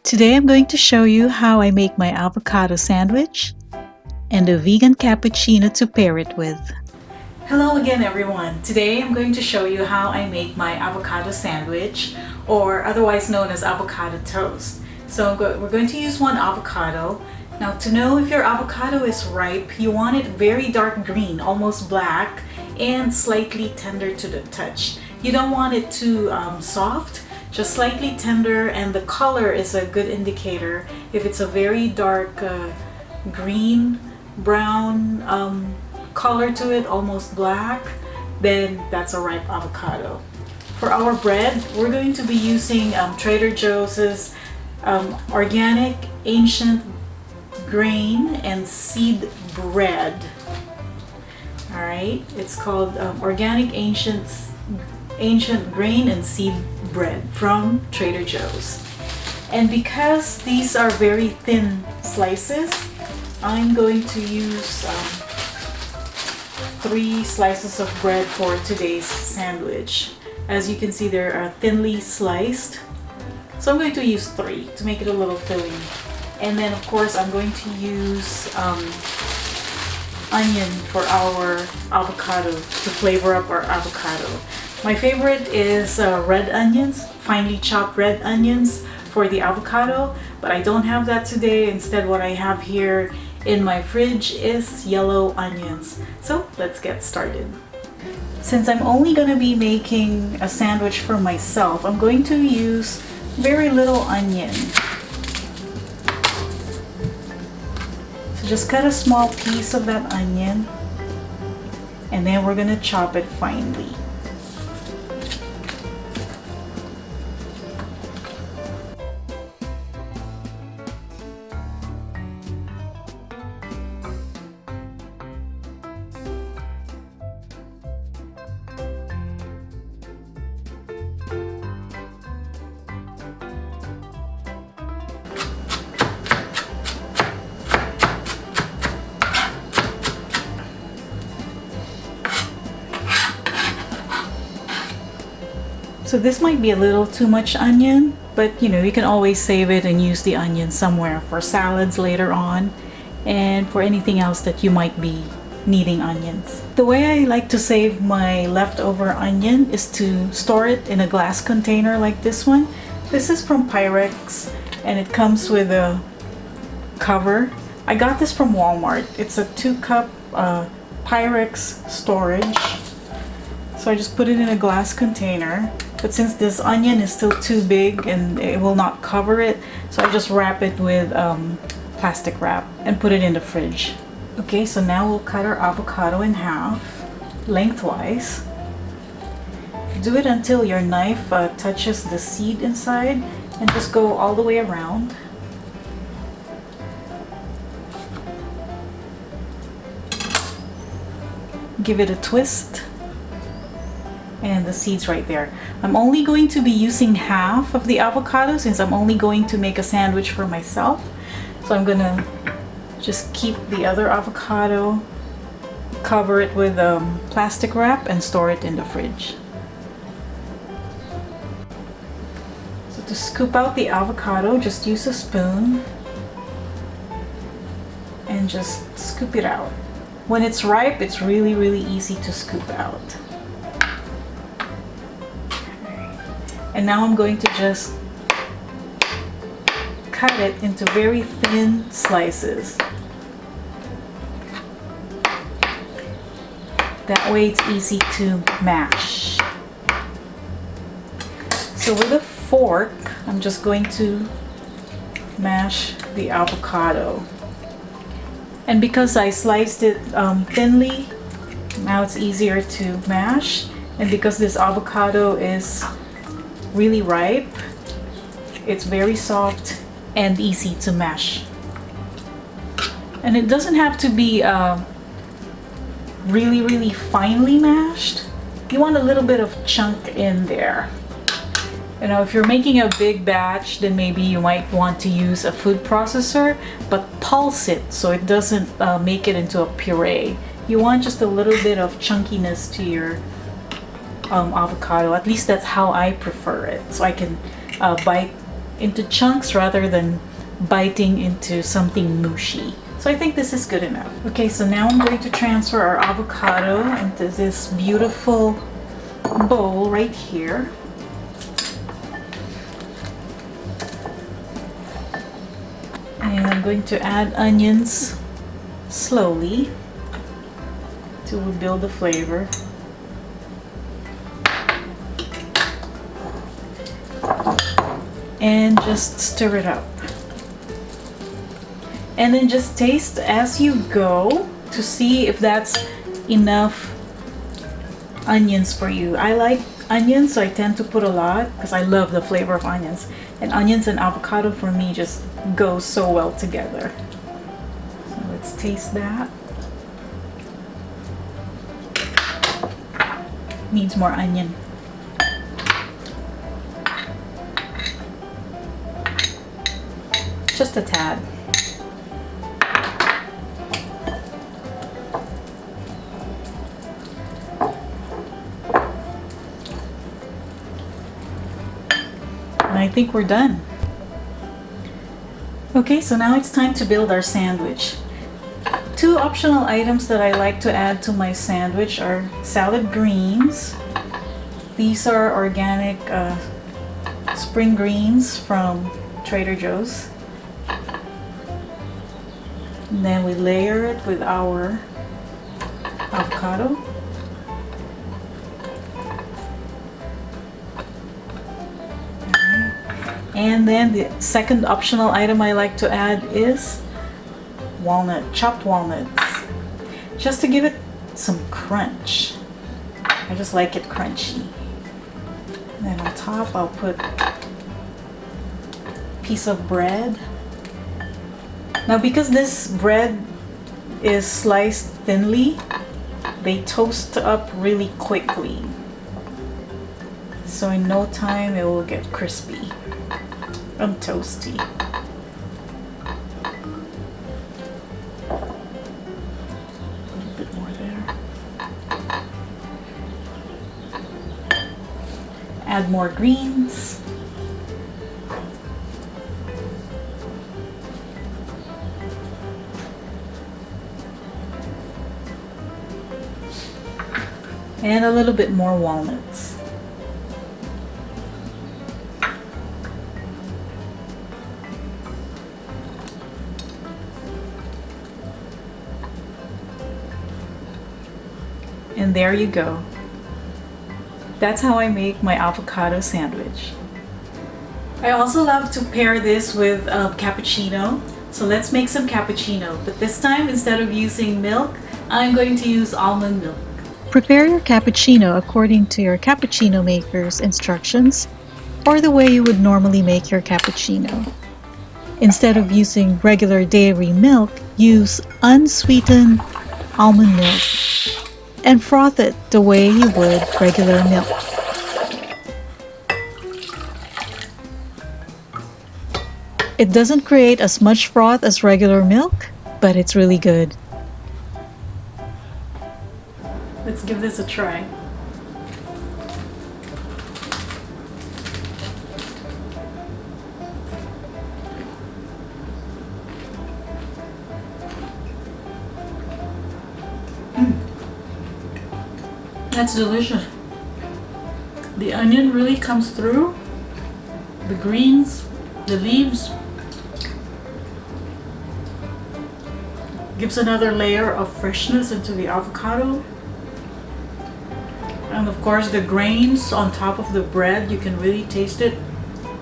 Today I'm going to show you how I make my avocado sandwich and a vegan cappuccino to pair it with. Hello again everyone. Today I'm going to show you how I make my avocado sandwich, or otherwise known as avocado toast. So we're going to use one avocado. Now, to know if your avocado is ripe, you want it very dark green, almost black, and slightly tender to the touch. You don't want it too soft, just slightly tender, and the color is a good indicator. If it's a very dark green, brown color to it, almost black, then that's a ripe avocado. For our bread, we're going to be using Trader Joe's organic ancient grain and seed bread. All right, it's called organic ancient grain and seed bread from Trader Joe's. And because these are very thin slices, I'm going to use 3 slices of bread for today's sandwich. As you can see, they are thinly sliced, so I'm going to use 3 to make it a little filling. And then of course I'm going to use onion for our avocado, to flavor up our avocado. My favorite is red onions, finely chopped red onions for the avocado, but I don't have that today. Instead, what I have here in my fridge is yellow onions. So let's get started. Since I'm only going to be making a sandwich for myself, I'm going to use very little onion. So just cut a small piece of that onion, and then we're going to chop it finely. So this might be a little too much onion, but you can always save it and use the onion somewhere for salads later on and for anything else that you might be needing onions. The way I like to save my leftover onion is to store it in a glass container like this one. This is from Pyrex and it comes with a cover. I got this from Walmart. It's a 2-cup Pyrex storage. So I just put it in a glass container. But since this onion is still too big and it will not cover it, so I just wrap it with plastic wrap and put it in the fridge. Okay, so now we'll cut our avocado in half, lengthwise. Do it until your knife touches the seed inside, and just go all the way around. Give it a twist. And the seeds right there. I'm only going to be using half of the avocado since I'm only going to make a sandwich for myself. So I'm gonna just keep the other avocado, cover it with plastic wrap, and store it in the fridge. So to scoop out the avocado, just use a spoon and just scoop it out. When it's ripe, it's really easy to scoop out. And now I'm going to just cut it into very thin slices. That way it's easy to mash. So with a fork, I'm just going to mash the avocado. And because I sliced it thinly, now it's easier to mash. And because this avocado is really ripe, it's very soft and easy to mash. And it doesn't have to be really finely mashed. You want a little bit of chunk in there. If you're making a big batch, then maybe you might want to use a food processor, but pulse it so it doesn't make it into a puree. You want just a little bit of chunkiness to your avocado. At least that's how I prefer it, so I can bite into chunks rather than biting into something mushy. So I think this is good enough. Okay, so now I'm going to transfer our avocado into this beautiful bowl right here. And I'm going to add onions slowly to build the flavor. And just stir it up. And then just taste as you go to see if that's enough onions for you. I like onions, so I tend to put a lot because I love the flavor of onions. And onions and avocado for me just go so well together. So let's taste that. Needs more onion. Just a tad. And I think we're done. Okay, so now it's time to build our sandwich. Two optional items that I like to add to my sandwich are salad greens. These are organic spring greens from Trader Joe's. And then we layer it with our avocado. And then the second optional item I like to add is walnut, chopped walnuts, just to give it some crunch. I just like it crunchy. And then on top I'll put a piece of bread. Now because this bread is sliced thinly, they toast up really quickly. So in no time it will get crispy and toasty. A little bit more there. Add more greens. And a little bit more walnuts. And there you go. That's how I make my avocado sandwich. I also love to pair this with cappuccino. So let's make some cappuccino. But this time, instead of using milk, I'm going to use almond milk. Prepare your cappuccino according to your cappuccino maker's instructions or the way you would normally make your cappuccino. Instead of using regular dairy milk, use unsweetened almond milk and froth it the way you would regular milk. It doesn't create as much froth as regular milk, but it's really good. Let's give this a try. That's delicious. The onion really comes through, the greens, the leaves. Gives another layer of freshness into the avocado. And of course the grains on top of the bread, you can really taste it.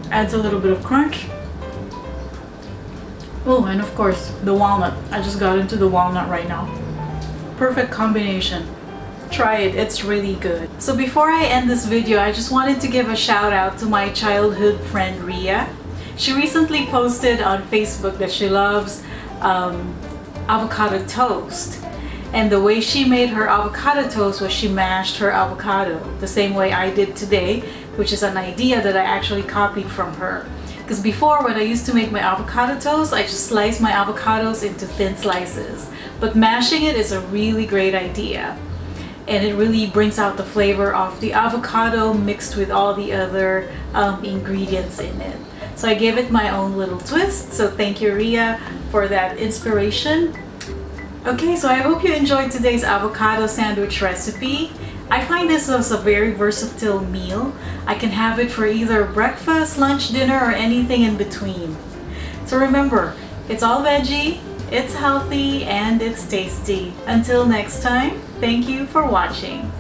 Adds a little bit of crunch. Oh, and of course the walnut. I just got into the walnut right now. Perfect combination. Try it, it's really good. So before I end this video, I just wanted to give a shout out to my childhood friend Ria. She recently posted on Facebook that she loves avocado toast. And the way she made her avocado toast was she mashed her avocado the same way I did today, which is an idea that I actually copied from her. Because before, when I used to make my avocado toast, I just sliced my avocados into thin slices. But mashing it is a really great idea. And it really brings out the flavor of the avocado mixed with all the other ingredients in it. So I gave it my own little twist. So thank you, Ria, for that inspiration. Okay, so I hope you enjoyed today's avocado sandwich recipe. I find this was a very versatile meal. I can have it for either breakfast, lunch, dinner, or anything in between. So remember, it's all veggie, it's healthy, and it's tasty. Until next time, thank you for watching.